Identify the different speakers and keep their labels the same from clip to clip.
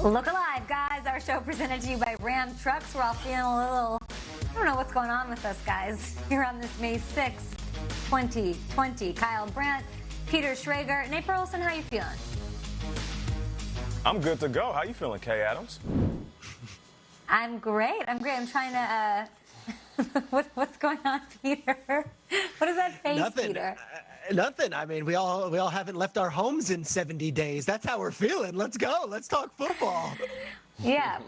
Speaker 1: Look alive, guys. Our show presented to you by Ram Trucks. We're all feeling a little, I don't know what's going on with us, guys. Here on this May 6th, 2020. Kyle Brandt, Peter Schrager, Nate Burleson, how you feeling?
Speaker 2: I'm good to go. How you feeling, Kay Adams?
Speaker 1: I'm great. I'm trying to, what's going on, Peter? What is that face,
Speaker 3: Nothing.
Speaker 1: Peter?
Speaker 3: Nothing. I mean, we all haven't left our homes in 70 days. That's how we're feeling. Let's go. Let's talk football.
Speaker 1: Yeah,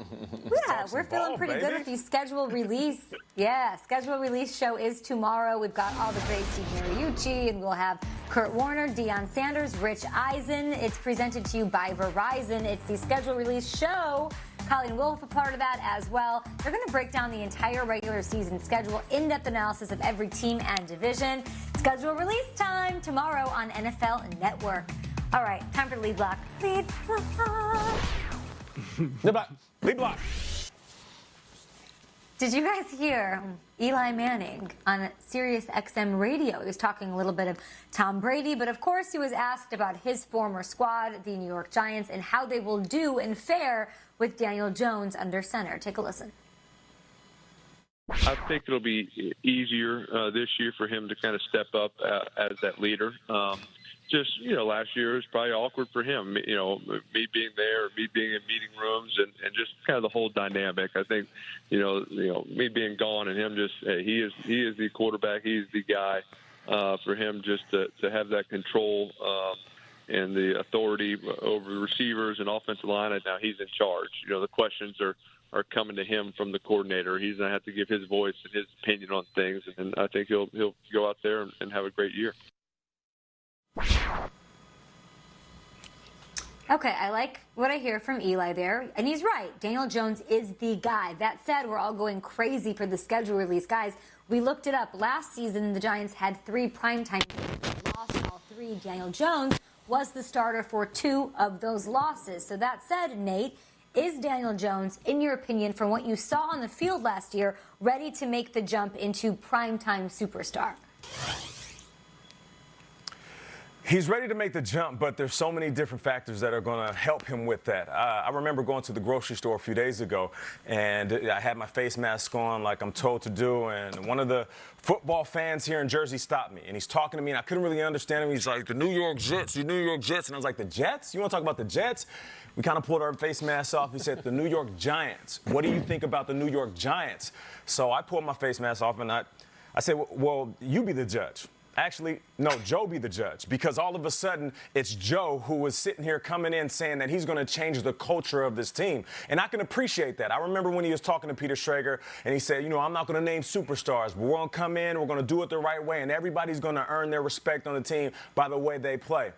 Speaker 1: we're feeling pretty good with the schedule release. Yeah, schedule release show is tomorrow. We've got all the greats, Mariucci, and we'll have Kurt Warner, Deion Sanders, Rich Eisen. It's presented to you by Verizon. It's the schedule release show. Colleen Wolf, a part of that as well. They're going to break down the entire regular season schedule, in-depth analysis of every team and division. Schedule release time tomorrow on NFL Network. All right, time for the lead block. Lead block.
Speaker 2: Lead block.
Speaker 1: Did you guys hear Eli Manning on Sirius XM radio? He was talking a little bit of Tom Brady, but of course he was asked about his former squad, the New York Giants, and how they will do and fare with Daniel Jones under center. Take a listen.
Speaker 4: I think it'll be easier this year for him to kind of step up as that leader. Last year was probably awkward for him, me being there, me being in meeting rooms and just kind of the whole dynamic. I think, me being gone and him just, he is the quarterback. He's the guy for him just to have that control and the authority over the receivers and offensive line. And now he's in charge. The questions are coming to him from the coordinator. He's going to have to give his voice and his opinion on things. And I think he'll go out there and have a great year.
Speaker 1: Okay, I like what I hear from Eli there, and he's right. Daniel Jones is the guy. That said, we're all going crazy for the schedule release. Guys, we looked it up. Last season, the Giants had 3 primetime games. They lost all 3. Daniel Jones was the starter for 2 of those losses. So that said, Nate, is Daniel Jones, in your opinion, from what you saw on the field last year, ready to make the jump into primetime superstar?
Speaker 2: He's ready to make the jump, but there's so many different factors that are going to help him with that. I remember going to the grocery store a few days ago, and I had my face mask on like I'm told to do, and one of the football fans here in Jersey stopped me, and he's talking to me, and I couldn't really understand him. He's like, the New York Jets, and I was like, the Jets? You want to talk about the Jets? We kind of pulled our face masks off. He said, the New York Giants. What do you think about the New York Giants? So I pulled my face mask off, and I said, well, you be the judge. Actually, no, Joe be the judge, because all of a sudden it's Joe who was sitting here coming in saying that he's going to change the culture of this team. And I can appreciate that. I remember when he was talking to Peter Schrager and he said, I'm not going to name superstars, but we're going to come in, we're going to do it the right way, and everybody's going to earn their respect on the team by the way they play.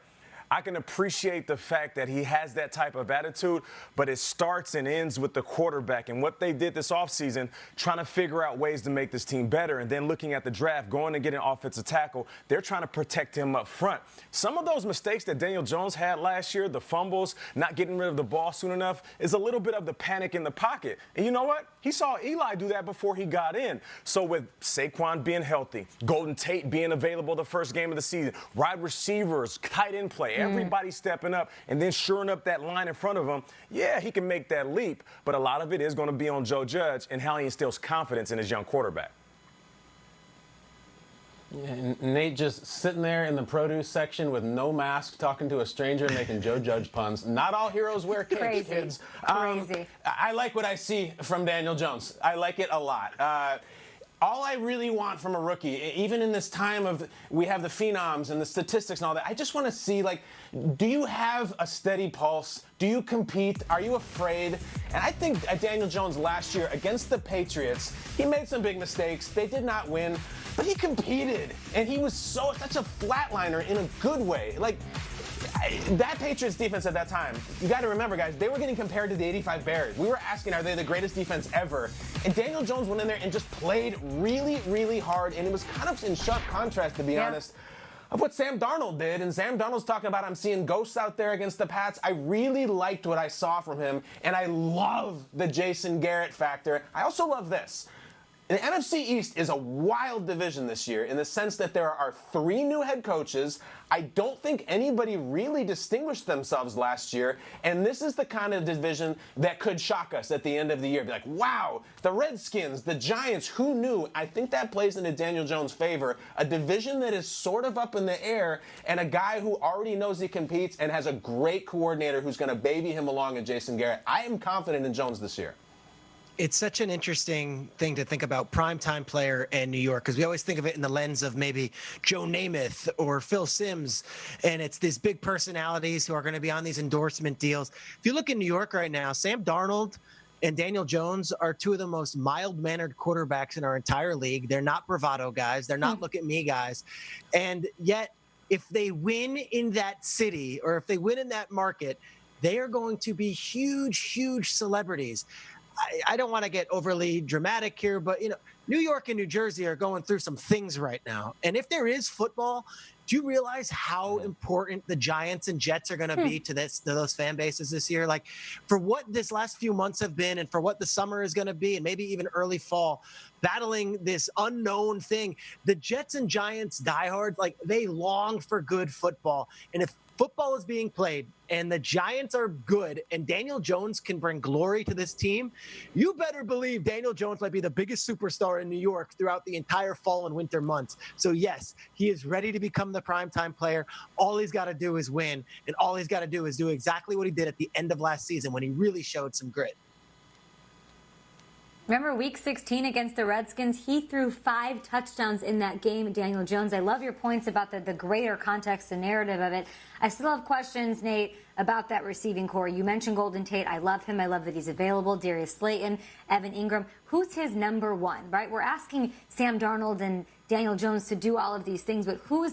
Speaker 2: I can appreciate the fact that he has that type of attitude, but it starts and ends with the quarterback. And what they did this offseason, trying to figure out ways to make this team better, and then looking at the draft, going to get an offensive tackle, they're trying to protect him up front. Some of those mistakes that Daniel Jones had last year, the fumbles, not getting rid of the ball soon enough, is a little bit of the panic in the pocket. And you know what? He saw Eli do that before he got in. So with Saquon being healthy, Golden Tate being available the first game of the season, wide receivers, tight end play, everybody stepping up and then shoring up that line in front of him, yeah, he can make that leap. But a lot of it is going to be on Joe Judge and how he instills confidence in his young quarterback.
Speaker 5: Yeah, and Nate just sitting there in the produce section with no mask, talking to a stranger, making Joe Judge puns. Not all heroes wear capes, kids.
Speaker 1: Crazy.
Speaker 5: I like what I see from Daniel Jones. I like it a lot. All I really want from a rookie, even in this time of we have the phenoms and the statistics and all that, I just want to see, do you have a steady pulse? Do you compete? Are you afraid? And I think Daniel Jones last year against the Patriots, he made some big mistakes. They did not win, but he competed. And he was such a flatliner in a good way. That Patriots defense at that time, you got to remember, guys, they were getting compared to the 85 Bears. We were asking, are they the greatest defense ever? And Daniel Jones went in there and just played really, really hard. And it was kind of in sharp contrast, to be honest, of what Sam Darnold did. And Sam Darnold's talking about, I'm seeing ghosts out there against the Pats. I really liked what I saw from him. And I love the Jason Garrett factor. I also love this. The NFC East is a wild division this year in the sense that there are 3 new head coaches. I don't think anybody really distinguished themselves last year, and this is the kind of division that could shock us at the end of the year. Be like, wow, the Redskins, the Giants, who knew? I think that plays into Daniel Jones' favor. A division that is sort of up in the air, and a guy who already knows he competes and has a great coordinator who's going to baby him along in Jason Garrett. I am confident in Jones this year.
Speaker 3: It's such an interesting thing to think about primetime player in New York, because we always think of it in the lens of maybe Joe Namath or Phil Simms, and it's these big personalities who are going to be on these endorsement deals. If you look in New York right now, Sam Darnold and Daniel Jones are 2 of the most mild-mannered quarterbacks in our entire league. They're not bravado guys. They're not look at me guys. And yet, if they win in that city or if they win in that market, they are going to be huge, huge celebrities. I don't want to get overly dramatic here, but, New York and New Jersey are going through some things right now. And if there is football, do you realize how important the Giants and Jets are going to be to those fan bases this year? Like, for what this last few months have been and for what the summer is going to be and maybe even early fall, battling this unknown thing, the Jets and Giants diehards, like, they long for good football. And if football is being played and the Giants are good and Daniel Jones can bring glory to this team, you better believe Daniel Jones might be the biggest superstar in New York throughout the entire fall and winter months. So yes, he is ready to become the primetime player. All he's got to do is win, and all he's got to do is do exactly what he did at the end of last season when he really showed some grit.
Speaker 1: Remember week 16 against the Redskins? He threw 5 touchdowns in that game, Daniel Jones. I love your points about the greater context and narrative of it. I still have questions, Nate, about that receiving core. You mentioned Golden Tate. I love him. I love that he's available. Darius Slayton, Evan Ingram. Who's his number one, right? We're asking Sam Darnold and Daniel Jones to do all of these things, but who's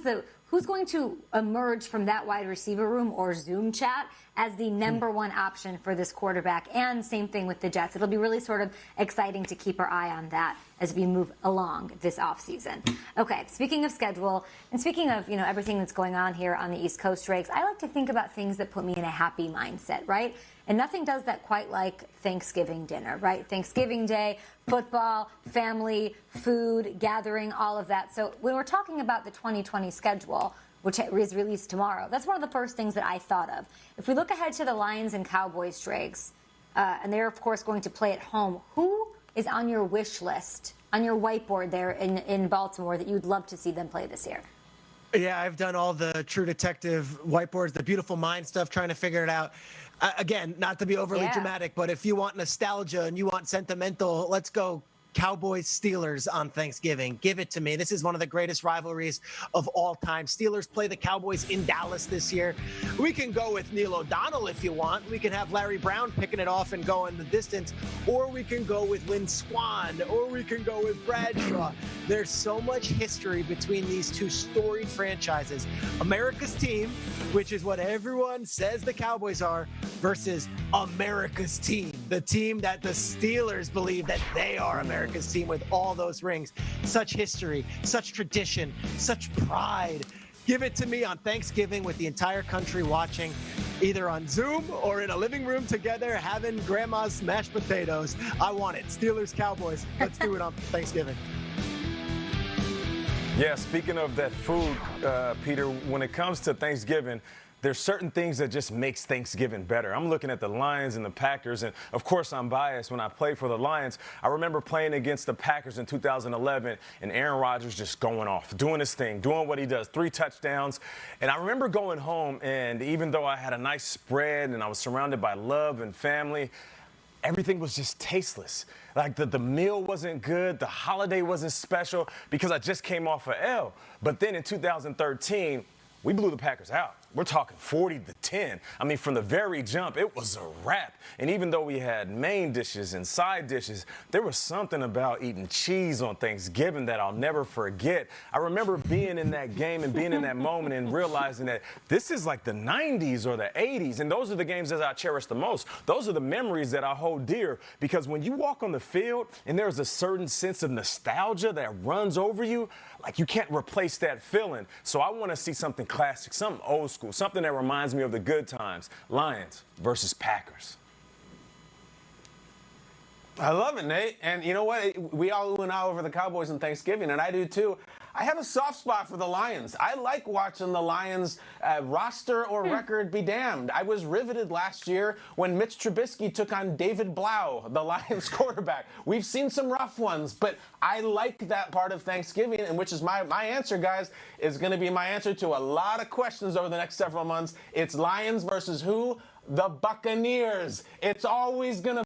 Speaker 1: going to emerge from that wide receiver room or Zoom chat as the number one option for this quarterback? And same thing with the Jets. It'll be really sort of exciting to keep our eye on that as we move along this offseason. Okay, speaking of schedule and speaking of, everything that's going on here on the East Coast, Rakes, I like to think about things that put me in a happy mindset, right? And nothing does that quite like Thanksgiving dinner, right? Thanksgiving Day, football, family, food, gathering, all of that. So when we're talking about the 2020 schedule, which is released tomorrow, that's one of the first things that I thought of. If we look ahead to the Lions and Cowboys, Drags, and they're, of course, going to play at home, who is on your wish list, on your whiteboard there in Baltimore that you'd love to see them play this year?
Speaker 3: Yeah, I've done all the True Detective whiteboards, the Beautiful Mind stuff, trying to figure it out. Again, not to be overly dramatic, but if you want nostalgia and you want sentimental, let's go Cowboys Steelers on Thanksgiving. Give it to me. This is one of the greatest rivalries of all time. Steelers play the Cowboys in Dallas this year. We can go with Neil O'Donnell if you want. We can have Larry Brown picking it off and go in the distance, or we can go with Lynn Swann, or we can go with Bradshaw. There's so much history between these two storied franchises. America's team, which is what everyone says the Cowboys are, versus America's team, the team that the Steelers believe that they are America's team with all those rings. Such history, such tradition, such pride. Give it to me on Thanksgiving with the entire country watching, either on Zoom or in a living room together having grandma's mashed potatoes. I want it. Steelers, Cowboys. Let's do it on Thanksgiving.
Speaker 2: Yeah, speaking of that food, Peter, when it comes to Thanksgiving, there's certain things that just makes Thanksgiving better. I'm looking at the Lions and the Packers, and of course I'm biased when I play for the Lions. I remember playing against the Packers in 2011, and Aaron Rodgers just going off, doing his thing, doing what he does, 3 touchdowns. And I remember going home, and even though I had a nice spread and I was surrounded by love and family, everything was just tasteless. Like the meal wasn't good, the holiday wasn't special because I just came off a L. But then in 2013, we blew the Packers out. We're talking 40-10. I mean, from the very jump, it was a wrap. And even though we had main dishes and side dishes, there was something about eating cheese on Thanksgiving that I'll never forget. I remember being in that game and being in that moment and realizing that this is like the 90s or the 80s, and those are the games that I cherish the most. Those are the memories that I hold dear, because when you walk on the field and there's a certain sense of nostalgia that runs over you, like you can't replace that feeling. So I want to see something classic, something old school, something that reminds me of the good times. Lions versus Packers.
Speaker 5: I love it, Nate. And you know what? We all ooh and ah over the Cowboys on Thanksgiving, and I do too. I have a soft spot for the Lions. I like watching the Lions roster or record be damned. I was riveted last year when Mitch Trubisky took on David Blau, the Lions quarterback. We've seen some rough ones, but I like that part of Thanksgiving, and which is my answer, guys, is going to be my answer to a lot of questions over the next several months. It's Lions versus who? The Buccaneers. It's always going to